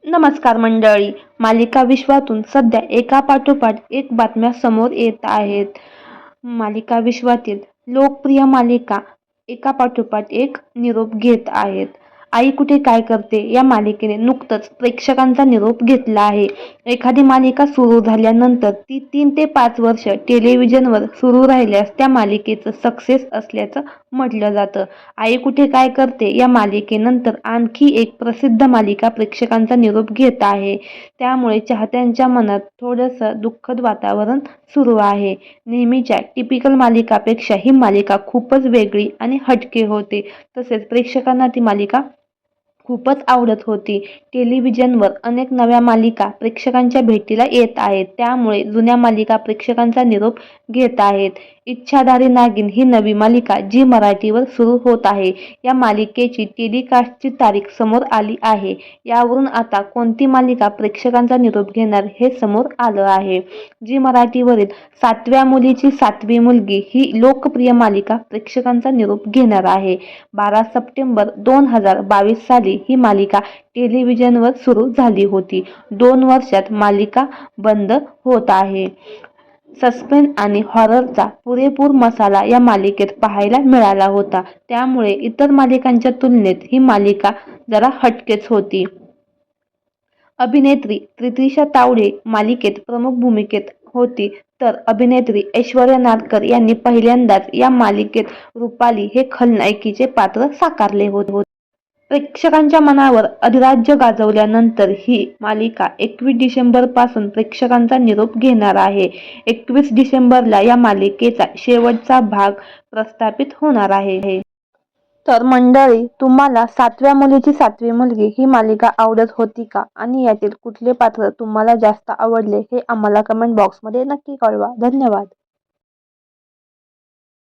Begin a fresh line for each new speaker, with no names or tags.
नमस्कार मंडळी. मालिका विश्वातून सध्या एकापाठोपाठ एक बातम्या समोर येत आहेत. मालिका विश्वातील लोकप्रिय मालिका एकापाठोपाठ एक निरोप घेत आहेत. आई कुठे काय करते या मालिकेने नुकतंच प्रेक्षकांचा निरोप घेतला आहे. एखादी मालिका सुरू झाल्यानंतर ती 3 ते 5 वर्ष टेलिव्हिजनवर सुरू राहिल्यास त्या मालिकेचं सक्सेस असल्याचं म्हटलं जातं. आई कुठे काय करते या मालिकेनंतर आणखी एक प्रसिद्ध मालिका प्रेक्षकांचा निरोप घेत आहे. त्यामुळे चाहत्यांच्या मनात थोडंसं दुःखद वातावरण सुरू आहे. नेहमीच्या टिपिकल मालिकापेक्षा ही मालिका खूपच वेगळी आणि हटके होती. तसेच प्रेक्षकांना ती मालिका खूपच आवडत होती. टेलिव्हिजनवर अनेक नव्या मालिका प्रेक्षकांच्या भेटीला येत आहेत. त्यामुळे जुन्या मालिका प्रेक्षकांचा निरोप घेत आहेत. इच्छाधारी नागिन ही नवी मालिका झी मराठीवर सुरू होत आहे. या मालिकेची टेलिकास्टची तारीख समोर आली आहे. यावरून आता कोणती मालिका प्रेक्षकांचा निरोप घेणार हे समोर आलं आहे. झी मराठीवरील 7व्या मुलीची 7वी मुलगी ही लोकप्रिय मालिका प्रेक्षकांचा निरोप घेणार आहे. 12 सप्टेंबर 2022 साली ही मालिका टेलिव्हिजनवर सुरू झाली होती. 2 वर्षात मालिका बंद होत आहे. सस्पेन्स आणि हॉररचा पुरेपूर मसाला या मालिकेत पाहायला मिळाला होता. त्यामुळे इतर मालिकांच्या तुलनेत ही मालिका जरा हटकेच होती. अभिनेत्री त्रितिशा तावडे मालिकेत प्रमुख भूमिकेत होती, तर अभिनेत्री ऐश्वर्या नारकर यांनी पहिल्यांदाच या मालिकेत रुपाली हे खलनायिकेचे पात्र साकारले होते. प्रेक्षकांच्या मनावर अधिराज्य गाजवल्यानंतर ही मालिका 21 डिसेंबरपासून प्रेक्षकांचा निरोप घेणार आहे. 21 डिसेंबरला या मालिकेचा शेवटचा भाग प्रस्थापित होणार आहे. तर मंडळी, तुम्हाला 7व्या मुलीची 7वी मुलगी ही मालिका आवडत होती का? आणि यातील कुठले पात्र तुम्हाला जास्त आवडले हे आम्हाला कमेंट बॉक्समध्ये नक्की कळवा. धन्यवाद.